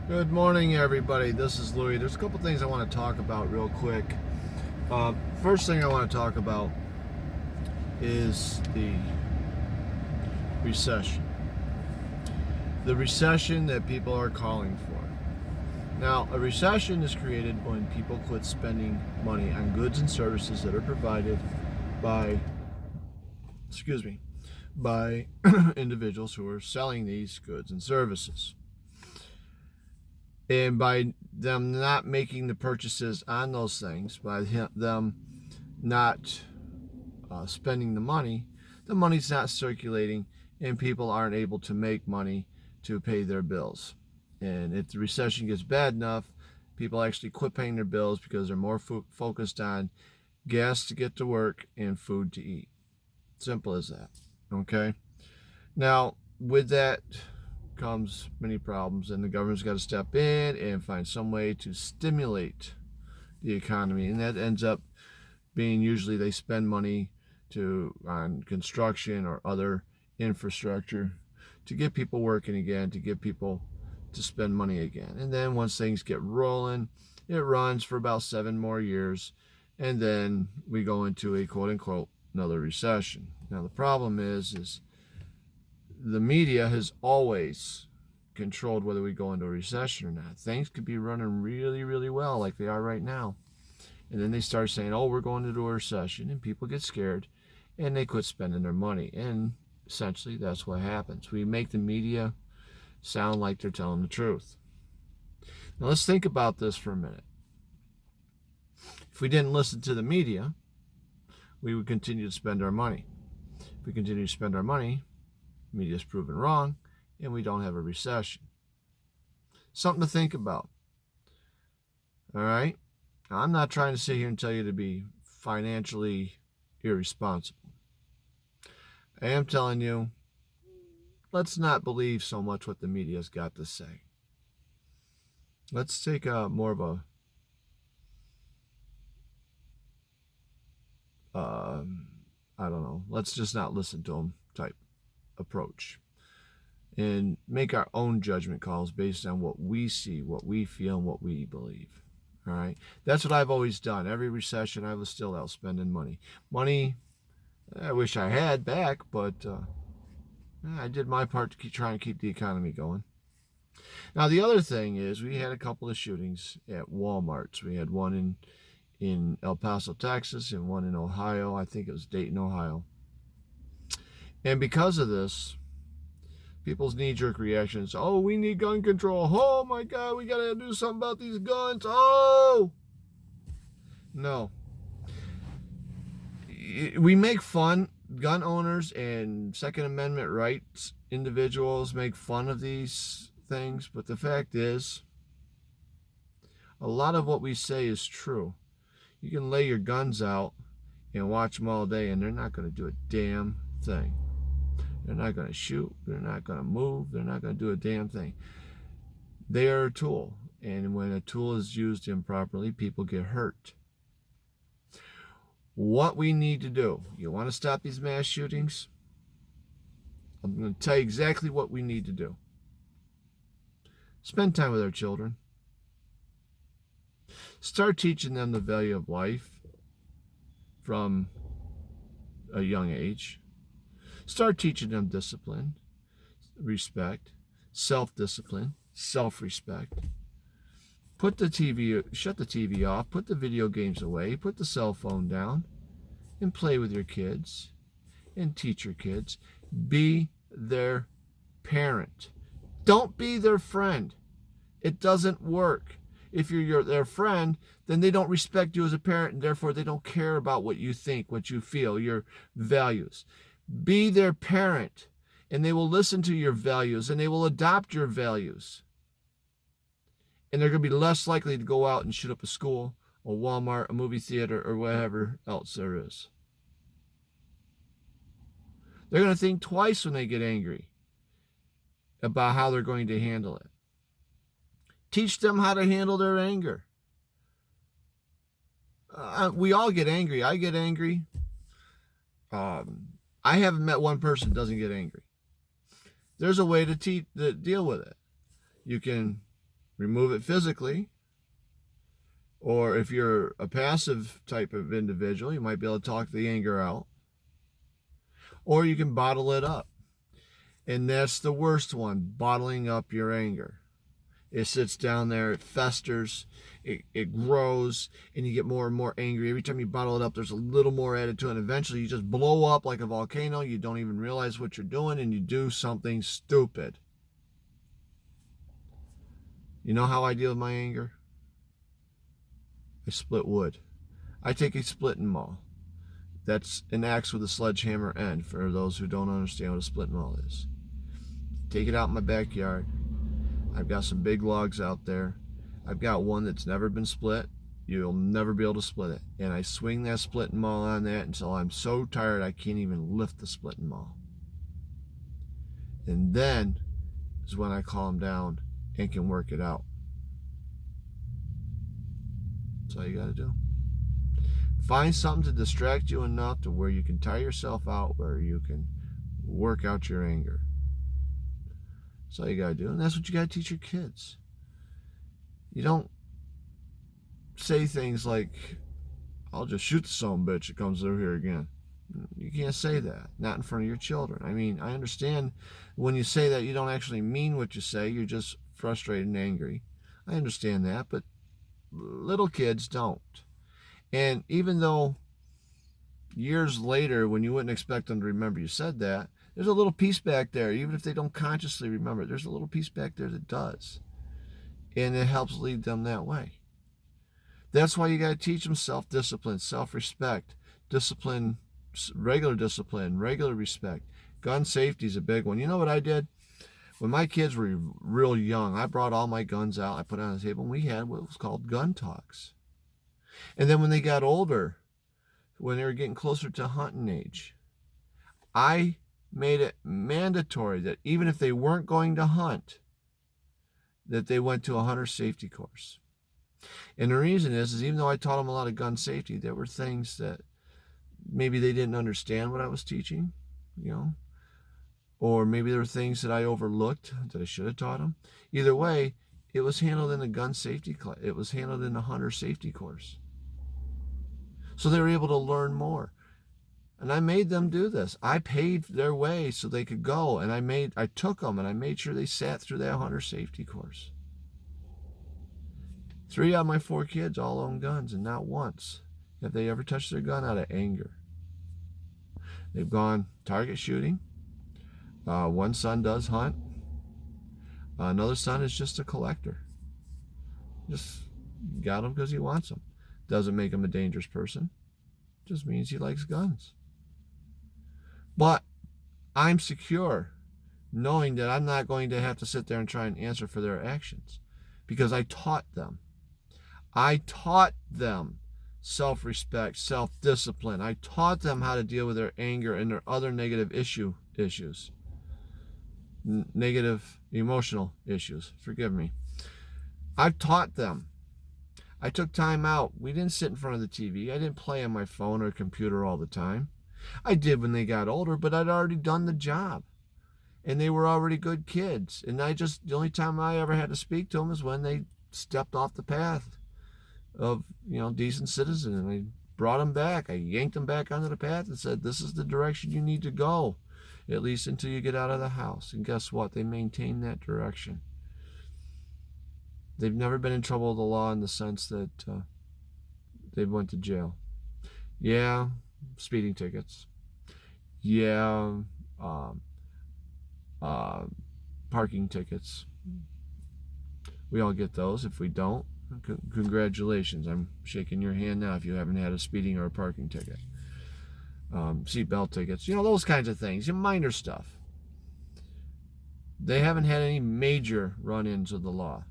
Good morning, everybody. This is Lewie. There's a couple things I want to talk about real quick. First thing I want to talk about is the recession. The recession that people are calling for. Now, a recession is created when people quit spending money on goods and services that are provided by, by individuals who are selling these goods and services. And by them not making the purchases on those things, by them not spending the money's not circulating, and people aren't able to make money to pay their bills. And if the recession gets bad enough, people actually quit paying their bills because they're more focused on gas to get to work and food to eat. Simple as that. Okay? Now, with that comes many problems, and the government's got to step in and find some way to stimulate the economy, and that ends up being usually they spend money on construction or other infrastructure to get people working again, to get people to spend money again. And then once things get rolling, it runs for about 7 more years, and then we go into a quote unquote another recession. Now the problem is the media has always controlled whether we go into a recession or not. Things could be running really, really well like they are right now. And then they start saying, oh, we're going into a recession, and people get scared and they quit spending their money. And essentially that's what happens. We make the media sound like they're telling the truth. Now let's think about this for a minute. If we didn't listen to the media, we would continue to spend our money. If we continue to spend our money, media is proven wrong, and we don't have a recession. Something to think about. All right? Now, I'm not trying to sit here and tell you to be financially irresponsible. I am telling you, let's not believe so much what the media's got to say. Let's take more of a I don't know, let's just not listen to them type approach and make our own judgment calls based on what we see, what we feel, and what we believe. All right, that's what I've always done. Every recession, I was still out spending money I wish I had back, but I did my part to try and keep the economy going. Now the other thing is, we had a couple of shootings at Walmarts. We had one in El Paso, Texas, and one in Ohio. I think it was Dayton, Ohio. And because of this, people's knee-jerk reactions, oh, we need gun control. Oh, my God, we got to do something about these guns. Oh! No. We make fun, gun owners and Second Amendment rights individuals make fun of these things, but the fact is, a lot of what we say is true. You can lay your guns out and watch them all day, and they're not going to do a damn thing. They're not going to shoot. They're not going to move. They're not going to do a damn thing. They are a tool. And when a tool is used improperly, people get hurt. What we need to do, you want to stop these mass shootings? I'm going to tell you exactly what we need to do. Spend time with our children. Start teaching them the value of life from a young age. Start teaching them discipline, respect, self-discipline, self-respect. Shut the TV off, put the video games away, put the cell phone down, and play with your kids and teach your kids. Be their parent. Don't be their friend. It doesn't work. If you're their friend, then they don't respect you as a parent, and therefore they don't care about what you think, what you feel, your values. Be their parent, and they will listen to your values, and they will adopt your values. And they're going to be less likely to go out and shoot up a school, a Walmart, a movie theater, or whatever else there is. They're going to think twice when they get angry about how they're going to handle it. Teach them how to handle their anger. We all get angry. I get angry. I haven't met one person that doesn't get angry. There's a way to deal with it. You can remove it physically, or if you're a passive type of individual, you might be able to talk the anger out, or you can bottle it up. And that's the worst one, bottling up your anger. It sits down there, it festers, it grows, and you get more and more angry. Every time you bottle it up, there's a little more added to it. And eventually you just blow up like a volcano. You don't even realize what you're doing, and you do something stupid. You know how I deal with my anger? I split wood. I take a splitting maul. That's an axe with a sledgehammer end, for those who don't understand what a splitting maul is. Take it out in my backyard. I've got some big logs out there. I've got one that's never been split. You'll never be able to split it. And I swing that splitting maul on that until I'm so tired I can't even lift the splitting maul. And then is when I calm down and can work it out. That's all you got to do. Find something to distract you enough to where you can tire yourself out, where you can work out your anger. That's all you got to do. And that's what you got to teach your kids. You don't say things like, I'll just shoot the son bitch that comes over here again. You can't say that. Not in front of your children. I mean, I understand when you say that you don't actually mean what you say. You're just frustrated and angry. I understand that, but little kids don't. And even though years later, when you wouldn't expect them to remember you said that, there's a little piece back there, even if they don't consciously remember it, there's a little piece back there that does. And it helps lead them that way. That's why you got to teach them self-discipline, self-respect, discipline, regular respect. Gun safety is a big one. You know what I did? When my kids were real young, I brought all my guns out, I put it on the table, and we had what was called gun talks. And then when they got older, when they were getting closer to hunting age, I made it mandatory that even if they weren't going to hunt, that they went to a hunter safety course. And the reason is even though I taught them a lot of gun safety, there were things that maybe they didn't understand what I was teaching, or maybe there were things that I overlooked that I should have taught them. Either way, it was handled in a gun safety class. It was handled in a hunter safety course. So they were able to learn more. And I made them do this. I paid their way so they could go. And I took them and I made sure they sat through that hunter safety course. 3 out of my 4 kids all own guns, and not once have they ever touched their gun out of anger. They've gone target shooting. One son does hunt. Another son is just a collector. Just got them because he wants them. Doesn't make him a dangerous person. Just means he likes guns. But I'm secure knowing that I'm not going to have to sit there and try and answer for their actions, because I taught them. I taught them self-respect, self-discipline. I taught them how to deal with their anger and their other negative issues. Negative emotional issues. Forgive me. I've taught them. I took time out. We didn't sit in front of the TV. I didn't play on my phone or computer all the time. I did when they got older, but I'd already done the job. And they were already good kids. And the only time I ever had to speak to them is when they stepped off the path of, decent citizen. And I brought them back. I yanked them back onto the path and said, this is the direction you need to go, at least until you get out of the house. And guess what? They maintained that direction. They've never been in trouble with the law in the sense that they went to jail. Yeah, speeding tickets. Yeah, parking tickets. We all get those. If we don't, congratulations. I'm shaking your hand now if you haven't had a speeding or a parking ticket. Seatbelt tickets. Those kinds of things. Minor stuff. They haven't had any major run-ins with the law.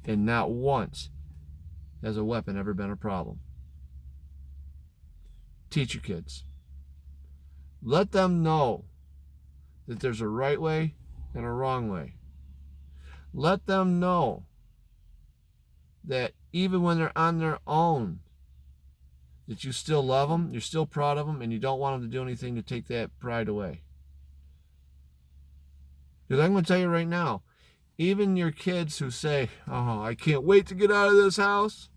And not once has a weapon ever been a problem. Teach your kids. Let them know that there's a right way and a wrong way. Let them know that even when they're on their own, that you still love them, you're still proud of them, and you don't want them to do anything to take that pride away. Because I'm going to tell you right now, Even your kids who say, oh, I can't wait to get out of this house,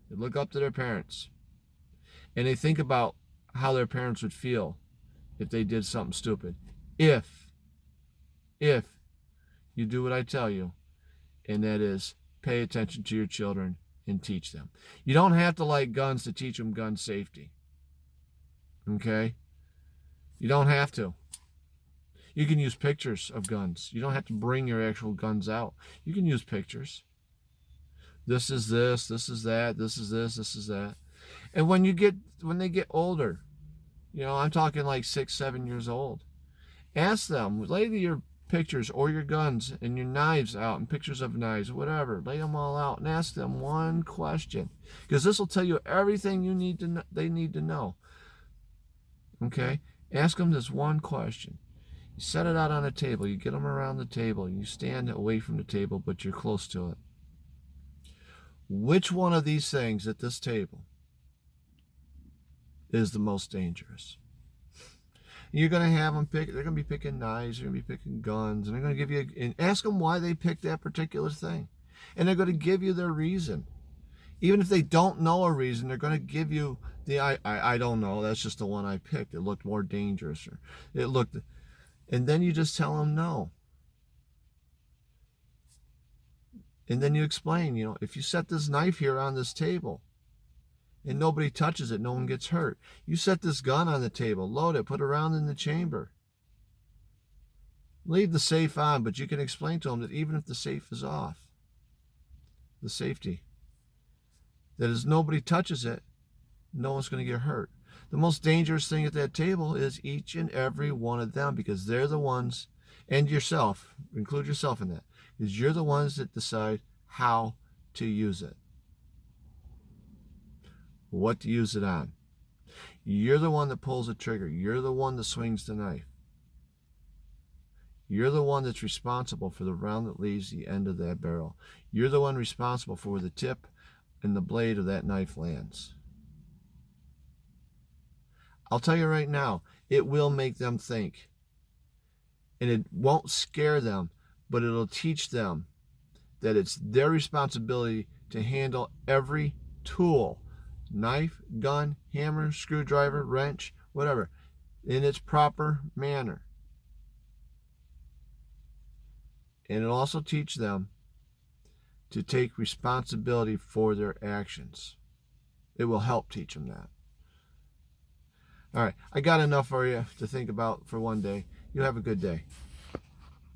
they look up to their parents. And they think about how their parents would feel if they did something stupid. If you do what I tell you, and that is pay attention to your children and teach them. You don't have to like guns to teach them gun safety. Okay? You don't have to. You can use pictures of guns. You don't have to bring your actual guns out. You can use pictures. This is this, this is that, this is this, this is that. And when they get older, I'm talking like 6, 7 years old, ask them, lay your pictures or your guns and your knives out and pictures of knives, whatever. Lay them all out and ask them one question, because this will tell you everything they need to know. Okay? Ask them this one question. You set it out on a table. You get them around the table. You stand away from the table, but you're close to it. Which one of these things at this table is the most dangerous? You're going to have them pick. They're going to be picking knives. They're going to be picking guns. And they're going to give you, and ask them why they picked that particular thing. And they're going to give you their reason. Even if they don't know a reason, they're going to give you the, I don't know. That's just the one I picked. It looked more dangerous. Or it looked, and then you just tell them no. And then you explain, if you set this knife here on this table and nobody touches it, no one gets hurt. You set this gun on the table, load it, put it around in the chamber. Leave the safe on, but you can explain to them that even if the safe is off, the safety, that as nobody touches it, no one's going to get hurt. The most dangerous thing at that table is each and every one of them, because they're the ones, and yourself, include yourself in that, because you're the ones that decide how to use it. What to use it on. You're the one that pulls the trigger. You're the one that swings the knife. You're the one that's responsible for the round that leaves the end of that barrel. You're the one responsible for where the tip and the blade of that knife lands. I'll tell you right now, it will make them think. And it won't scare them, but it'll teach them that it's their responsibility to handle every tool, knife, gun, hammer, screwdriver, wrench, whatever, in its proper manner. And it'll also teach them to take responsibility for their actions. It will help teach them that. All right, I got enough for you to think about for one day. You have a good day.